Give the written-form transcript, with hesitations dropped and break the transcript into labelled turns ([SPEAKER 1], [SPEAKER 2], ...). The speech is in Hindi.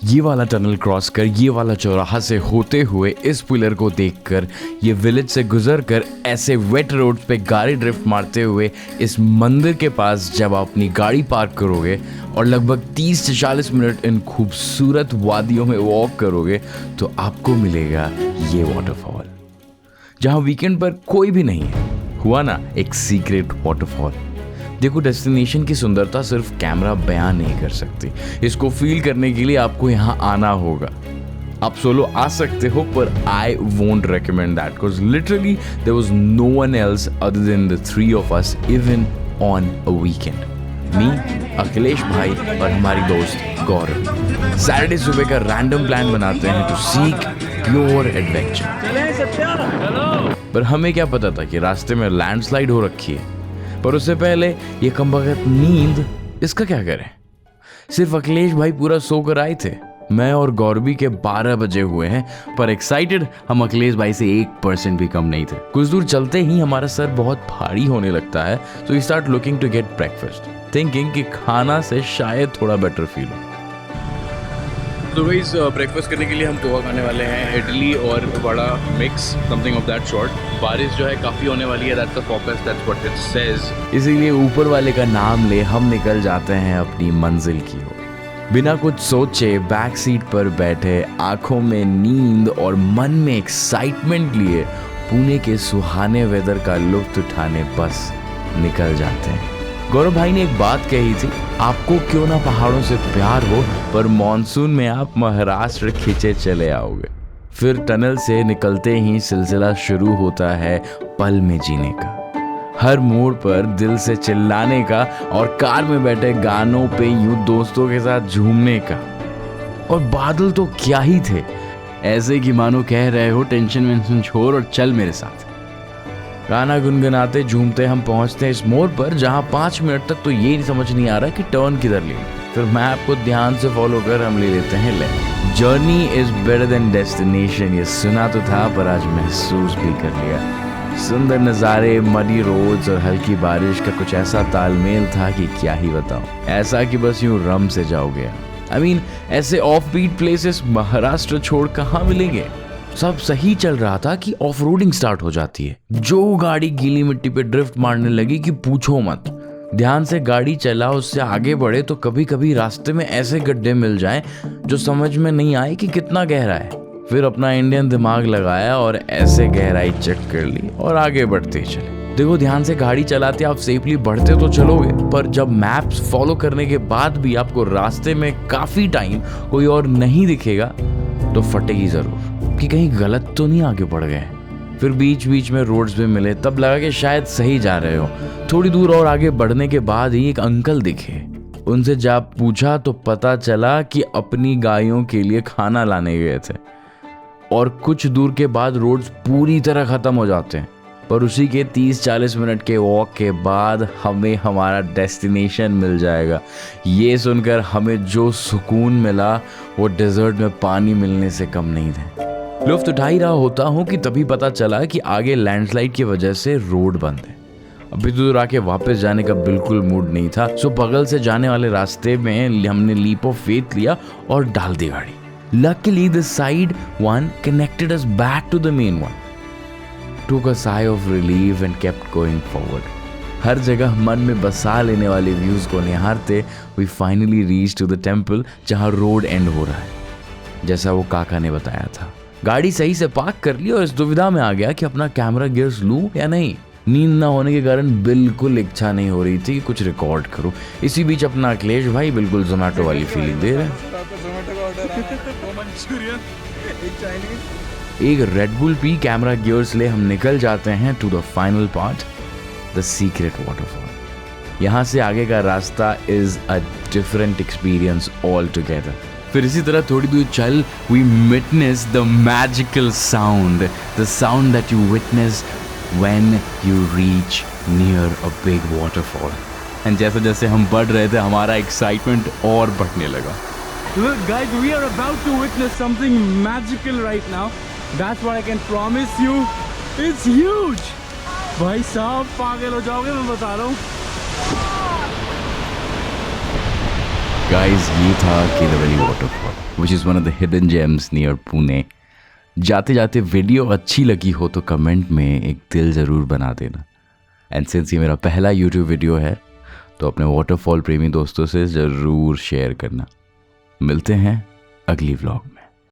[SPEAKER 1] ये वाला टनल क्रॉस कर, ये वाला चौराहा से होते हुए, इस पिलर को देखकर, ये विलेज से गुजर कर, ऐसे वेट रोड पे गाड़ी ड्रिफ्ट मारते हुए इस मंदिर के पास जब आप अपनी गाड़ी पार्क करोगे और लगभग 30 से 40 मिनट इन खूबसूरत वादियों में वॉक करोगे तो आपको मिलेगा ये वाटरफॉल, जहां वीकेंड पर कोई भी नहीं है। हुआ ना एक सीक्रेट वाटरफॉल। देखो, डेस्टिनेशन की सुंदरता सिर्फ कैमरा बयान नहीं कर सकती। इसको फील करने के लिए आपको यहाँ आना होगा। आप सोलो आ सकते हो, पर I won't recommend that because literally there was no one else other than the three of us even on a weekend. Me, Akhilesh भाई और हमारी दोस्त गौरव सैटरडे सुबह का रैंडम प्लान बनाते हैं टू सीक प्योर एडवेंचर। पर हमें क्या पता था कि रास्ते में लैंडस्लाइड हो रखी है। पर उससे पहले ये कमबख्त नींद, इसका क्या करें। सिर्फ अखिलेश भाई पूरा सोकर आए थे। मैं और गौरवी के 12 बजे हुए हैं, पर एक्साइटेड हम अखिलेश भाई से 1% भी कम नहीं थे। कुछ दूर चलते ही हमारा सर बहुत भारी होने लगता है, so we start looking to get breakfast, thinking कि खाना से शायद थोड़ा बेटर फील हो। तो गाइस, ब्रेकफास्ट करने के लिए हम पोहा खाने वाले हैं, इडली और vada mix, something of that sort. बारिश जो है काफ़ी होने वाली है, that's the forecast, that's what it says. इसीलिए ऊपर वाले का नाम ले हम निकल जाते हैं अपनी मंजिल की ओर। बिना कुछ सोचे बैक सीट पर बैठे, आंखों में नींद और मन में एक्साइटमेंट लिए पुणे के सुहाने वेदर का लुत्फ उठाने बस निकल जाते हैं। गौरव भाई ने एक बात कही थी, आपको क्यों ना पहाड़ों से प्यार हो, पर मॉनसून में आप महाराष्ट्र खींचे चले आओगे। फिर टनल से निकलते ही सिलसिला शुरू होता है पल में जीने का। हर मोड़ पर दिल से चिल्लाने का और कार में बैठे गानों पे यूं दोस्तों के साथ झूमने का। और बादल तो क्या ही थे, ऐसे कि मानो कह रहे हो टेंशन वेंशन छोड़ और चल मेरे साथ। गाना गुनगुनाते झूमते हम पहुंचते हैं इस मोड़ पर, जहां 5 मिनट तक तो ये समझ नहीं आ रहा कि टर्न किधर लें। फिर मैप को ध्यान से फॉलो कर हम ले लेते हैं left. Journey is better than destination, ये सुना तो था पर आज महसूस भी कर लिया। सुंदर नज़ारे, मडी रोड्स और हल्की बारिश का कुछ ऐसा तालमेल था कि क्या ही बताऊं। ऐसा कि बस यूं रम से जाओगे। आई मीन ऐसे ऑफ बीट प्लेसेस महाराष्ट्र छोड़ कहाँ मिलेंगे। सब सही चल रहा था कि ऑफ रोडिंग स्टार्ट हो जाती है। जो गाड़ी गीली मिट्टी पे ड्रिफ्ट मारने लगी कि पूछो मत। ध्यान से गाड़ी चला, उससे आगे बढ़े तो कभी कभी रास्ते में ऐसे गड्ढे मिल जाएं जो समझ में नहीं आए कि कितना गहरा है। फिर अपना इंडियन दिमाग लगाया और ऐसे गहराई चेक कर ली और आगे बढ़ते चले। देखो, ध्यान से गाड़ी चलाते आप सेफली बढ़ते तो चलोगे, पर जब मैप्स फॉलो करने के बाद भी आपको रास्ते में काफी टाइम कोई और नहीं दिखेगा तो फटेगी जरूर कि कहीं गलत तो नहीं आगे बढ़ गए। फिर बीच बीच में रोड्स भी मिले, तब लगा कि शायद सही जा रहे हो। थोड़ी दूर और आगे बढ़ने के बाद ही एक अंकल दिखे। उनसे जब पूछा तो पता चला कि अपनी गायों के लिए खाना लाने गए थे। और कुछ दूर के बाद रोड्स पूरी तरह खत्म हो जाते हैं, पर उसी के 30-40 मिनट के वॉक के बाद हमें हमारा डेस्टिनेशन मिल जाएगा। ये सुनकर हमें जो सुकून मिला वो डेजर्ट में पानी मिलने से कम नहीं था। लुफ्त उठा ही रहा होता हूँ कि तभी पता चला कि आगे लैंडस्लाइड की वजह से रोड बंद है। अभी दूर आके वापस जाने का बिल्कुल मूड नहीं था, सो बगल से जाने वाले रास्ते में हमने लीप ऑफ फेथ लिया और डाल दी गाड़ी। Luckily, the side one connected us back to the main one. Took a sigh of relief and kept going forward. हर जगह मन में बसा लेने वाले व्यूज को निहारते we finally reached to the temple जहाँ रोड एंड हो रहा है, जैसा वो काका ने बताया था। गाड़ी सही से पार्क कर ली और इस दुविधा में आ गया कि अपना कैमरा गियर्स लूं या नहीं। नींद ना होने के कारण बिल्कुल इच्छा नहीं हो रही थी कि कुछ रिकॉर्ड करूं। इसी बीच अपना अखिलेश भाई बिल्कुल जोमेटो वाली फीलिंग दे रहे हैं। एक रेड बुल पी कैमरा गियर्स ले हम निकल जाते हैं to the final part, the secret waterfall. यहाँ से आगे का रास्ता is a different experience all together. फिर इसी तरह थोड़ी दूर चल we witness the magical sound, the sound that you witness when you reach near a big waterfall. And जैसे जैसे हम बढ़ रहे थे हमारा एक्साइटमेंट और बढ़ने लगा।
[SPEAKER 2] Look guys, we are about to witness something magical right now. That's what I can promise you. It's huge. भाई साहब पागल हो जाओगे, मैं बता रहा हूँ।
[SPEAKER 1] Guys, ये था Kedarnath waterfall. Which is one of the hidden gems near Pune. जाते जाते वीडियो अच्छी लगी हो तो कमेंट में एक दिल ज़रूर बना देना। एंड सिंस ये मेरा पहला यूट्यूब वीडियो है तो अपने वाटरफॉल प्रेमी दोस्तों से ज़रूर शेयर करना। मिलते हैं अगली व्लॉग में।